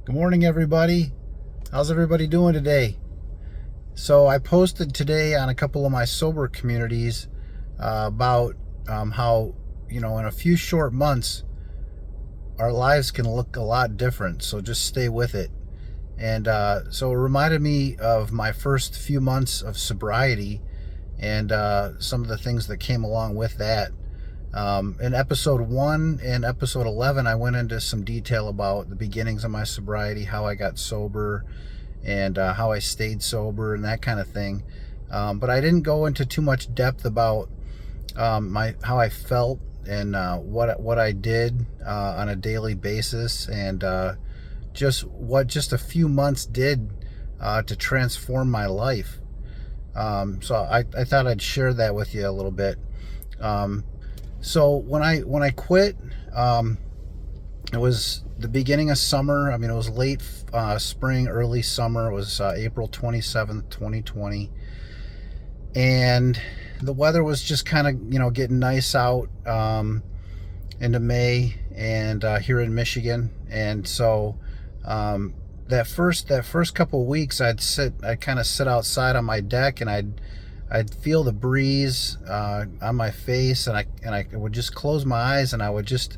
Good morning, everybody. How's everybody doing today? So I posted today on a couple of my sober communities about how, in a few short months, our lives can look a lot different. So just stay with it. And so it reminded me of my first few months of sobriety and some of the things that came along with that. In episode 1 and episode 11, I went into some detail about the beginnings of my sobriety, how I got sober, and how I stayed sober, and that kind of thing. But I didn't go into too much depth about how I felt and what I did on a daily basis, and just what just a few months did to transform my life. So I thought I'd share that with you a little bit. So when I quit, it was the beginning of summer. I mean, it was late spring, early summer. It was April 27th, 2020. And the weather was just kind of, getting nice out into May and here in Michigan. And so that first couple of weeks, I'd kind of sit outside on my deck, and I'd feel the breeze on my face, and I would just close my eyes, and I would just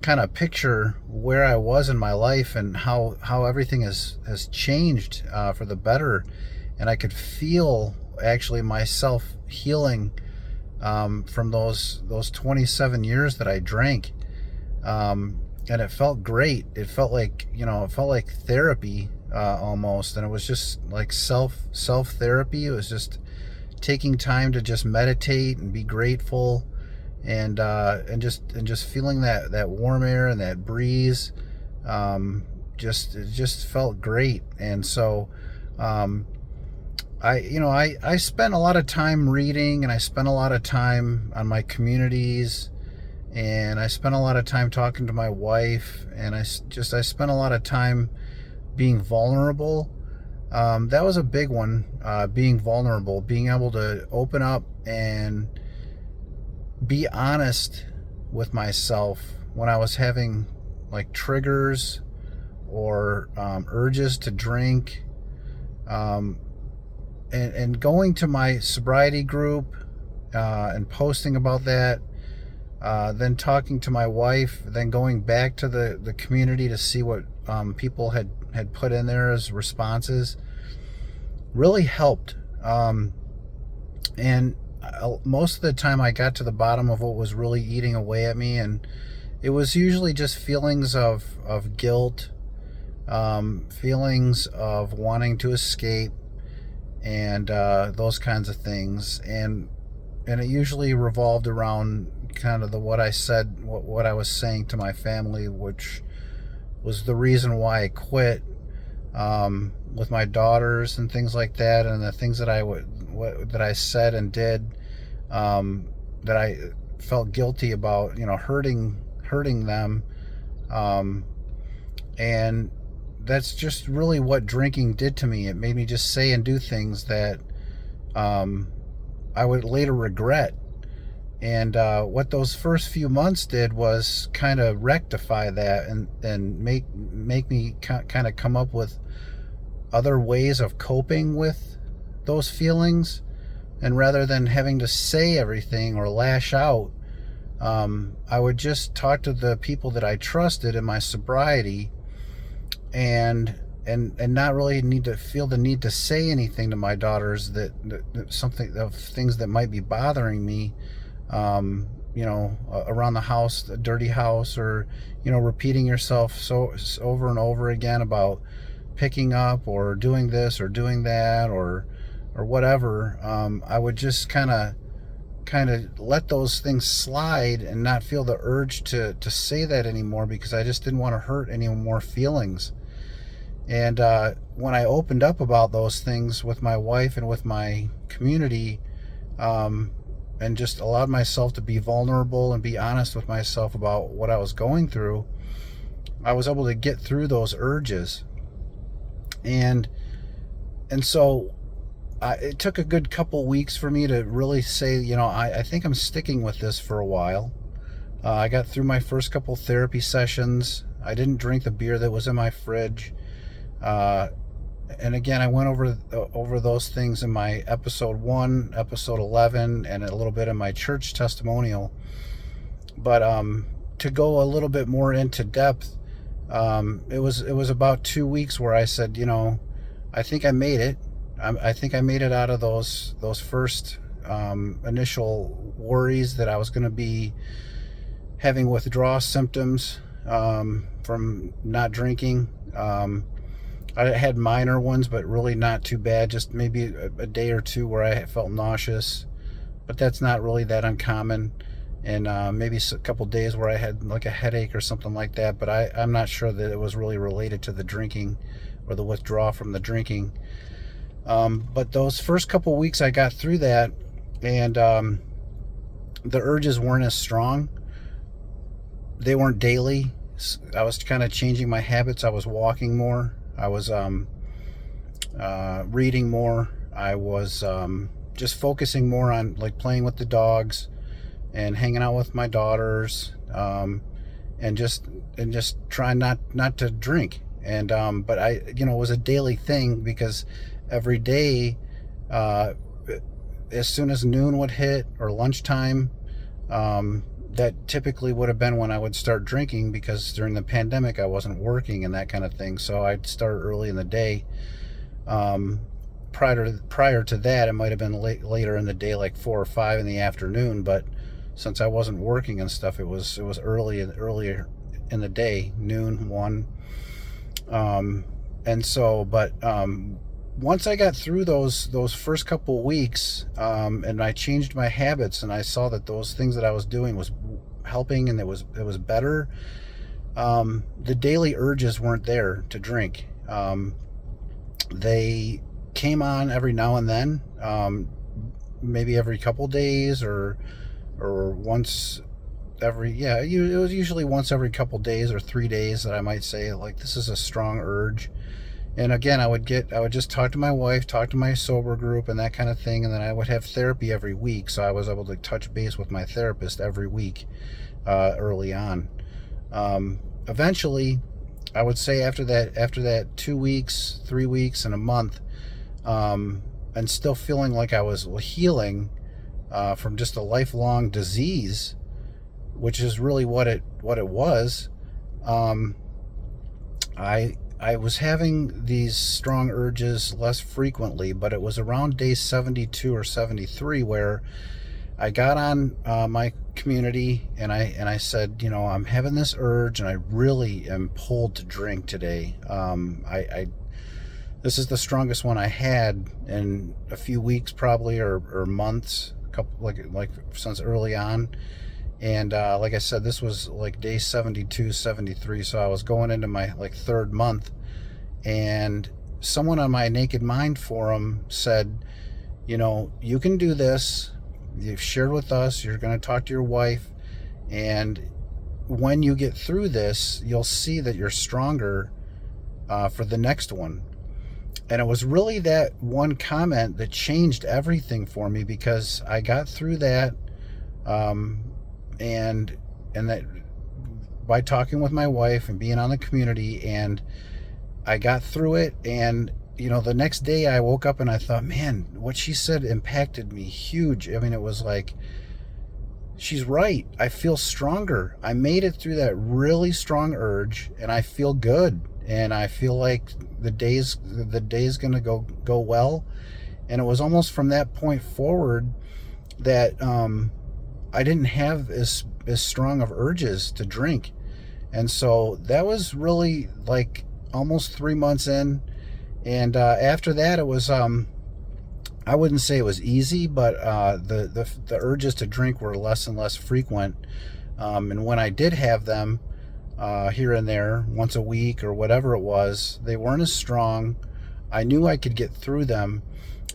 kind of picture where I was in my life and how everything has changed for the better. And I could feel actually myself healing from those 27 years that I drank. And it felt great. It felt like, therapy almost. And it was just like self therapy. It was just taking time to just meditate and be grateful, and just feeling that warm air and that breeze. It just felt great. And so I spent a lot of time reading, and I spent a lot of time on my communities, and I spent a lot of time talking to my wife, and I spent a lot of time being vulnerable. That was a big one, being vulnerable, being able to open up and be honest with myself when I was having like triggers or urges to drink, and going to my sobriety group and posting about that, then talking to my wife, then going back to the community to see what people had put in there as responses, really helped. And most of the time I got to the bottom of what was really eating away at me, and it was usually just feelings of guilt, feelings of wanting to escape, and those kinds of things. And it usually revolved around kind of what I said, what I was saying to my family, which was the reason why I quit, with my daughters and things like that, and the things that I said and did, that I felt guilty about, hurting them, and that's just really what drinking did to me. It made me just say and do things that I would later regret. And what those first few months did was kind of rectify that, and make me kind of come up with other ways of coping with those feelings. And rather than having to say everything or lash out, I would just talk to the people that I trusted in my sobriety, and not really need to feel the need to say anything to my daughters that something of things that might be bothering me, around the house, the dirty house, or repeating yourself so over and over again about picking up or doing this or doing that, or whatever. I would just kind of let those things slide and not feel the urge to say that anymore, because I just didn't want to hurt any more feelings. And when I opened up about those things with my wife and with my community, and just allowed myself to be vulnerable and be honest with myself about what I was going through, I was able to get through those urges. And so it took a good couple weeks for me to really say, I think I'm sticking with this for a while. I got through my first couple therapy sessions. I didn't drink the beer that was in my fridge. And again, I went over those things in my episode 1, episode 11, and a little bit in my church testimonial. But to go a little bit more into depth, it was about 2 weeks where I said, I think I made it. I think I made it out of those first initial worries that I was going to be having withdrawal symptoms from not drinking. I had minor ones, but really not too bad. Just maybe a day or two where I felt nauseous, but that's not really that uncommon. And maybe a couple days where I had like a headache or something like that. But I'm not sure that it was really related to the drinking or the withdrawal from the drinking. But those first couple weeks I got through that, and the urges weren't as strong. They weren't daily. I was kind of changing my habits. I was walking more. I was reading more. I was just focusing more on like playing with the dogs and hanging out with my daughters, and just trying not to drink. And but it was a daily thing, because every day, as soon as noon would hit or lunchtime, that typically would have been when I would start drinking, because during the pandemic I wasn't working and that kind of thing. So I'd start early in the day. Prior to that, it might have been later in the day, like 4 or 5 in the afternoon. But since I wasn't working and stuff, it was earlier in the day, noon, 1. And so, but once I got through those first couple weeks, and I changed my habits, and I saw that those things that I was doing was helping, and it was better. The daily urges weren't there to drink. They came on every now and then, maybe every couple days, or once every, it was usually once every couple days or 3 days that I might say, like, this is a strong urge. And again, I would just talk to my wife, talk to my sober group and that kind of thing. And then I would have therapy every week. So I was able to touch base with my therapist every week, early on. Eventually, I would say after that 2 weeks, 3 weeks, and a month, and still feeling like I was healing, from just a lifelong disease, which is really what it was. I was having these strong urges less frequently, but it was around day 72 or 73 where I got on my community, and I said, I'm having this urge, and I really am pulled to drink today. This is the strongest one I had in a few weeks, probably, or months, a couple, like since early on. And like I said, this was like day 72, 73, so I was going into my third month. And someone on my Naked Mind forum said, you can do this. You've shared with us, you're going to talk to your wife, and when you get through this, you'll see that you're stronger for the next one. And it was really that one comment that changed everything for me, because I got through that, and that by talking with my wife and being on the community, and I got through it. And the next day I woke up and I thought, man, what she said impacted me huge. I mean, it was like, she's right. I feel stronger. I made it through that really strong urge, and I feel good, and I feel like the day's gonna go well. And it was almost from that point forward that I didn't have as strong of urges to drink. And so that was really like almost 3 months in. And after that, it was I wouldn't say it was easy, but the urges to drink were less and less frequent. And when I did have them, here and there, once a week or whatever it was, they weren't as strong. I knew I could get through them,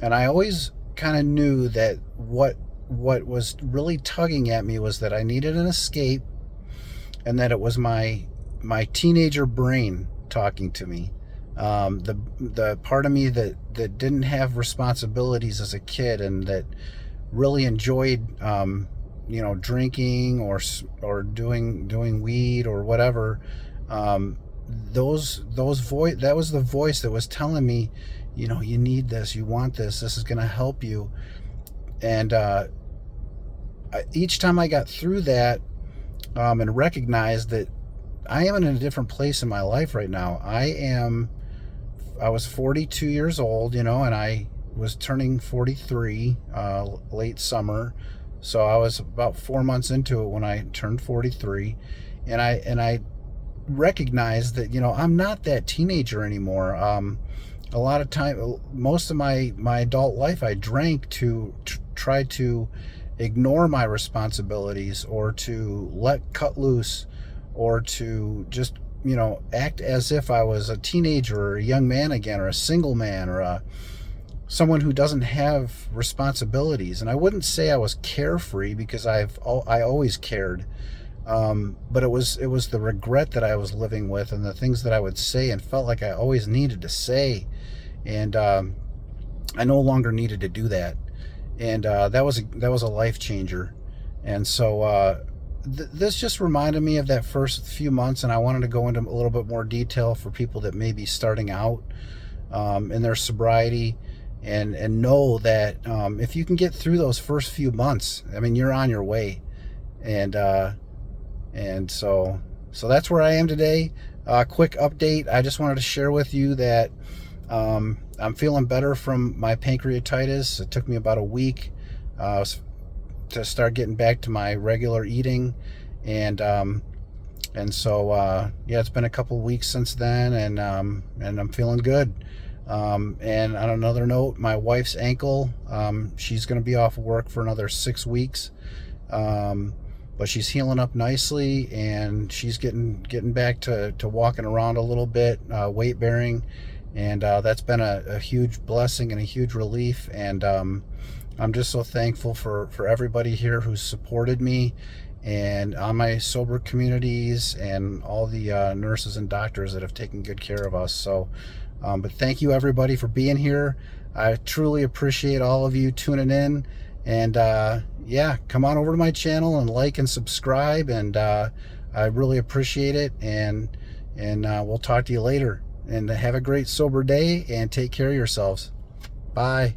and I always kind of knew that what was really tugging at me was that I needed an escape, and that it was my teenager brain talking to me. The part of me that didn't have responsibilities as a kid, and that really enjoyed drinking or doing weed or whatever, That was the voice that was telling me, you need this, you want this is going to help you. And each time I got through that, and recognized that I am in a different place in my life right now. I was 42 years old, and I was turning 43 late summer. So I was about 4 months into it when I turned 43, and I recognized that I'm not that teenager anymore. A lot of time, most of my adult life, I drank to try to ignore my responsibilities, or to cut loose, or to just act as if I was a teenager or a young man again, or a single man, or someone who doesn't have responsibilities. And I wouldn't say I was carefree, because I always cared, but it was the regret that I was living with, and the things that I would say and felt like I always needed to say, and I no longer needed to do that. And that was a life changer. And so this just reminded me of that first few months, and I wanted to go into a little bit more detail for people that may be starting out in their sobriety, and know that if you can get through those first few months, I mean, you're on your way. And so that's where I am today. Quick update. I just wanted to share with you that I'm feeling better from my pancreatitis. It took me about a week to start getting back to my regular eating, and so yeah, it's been a couple weeks since then, and I'm feeling good. And on another note, my wife's ankle, she's going to be off work for another 6 weeks, but she's healing up nicely, and she's getting back to walking around a little bit, weight bearing. And that's been a huge blessing and a huge relief. And I'm just so thankful for everybody here who's supported me, and on my sober communities, and all the nurses and doctors that have taken good care of us. So, but thank you everybody for being here. I truly appreciate all of you tuning in. And yeah, come on over to my channel and like and subscribe. And I really appreciate it. And we'll talk to you later. And have a great sober day, and take care of yourselves. Bye.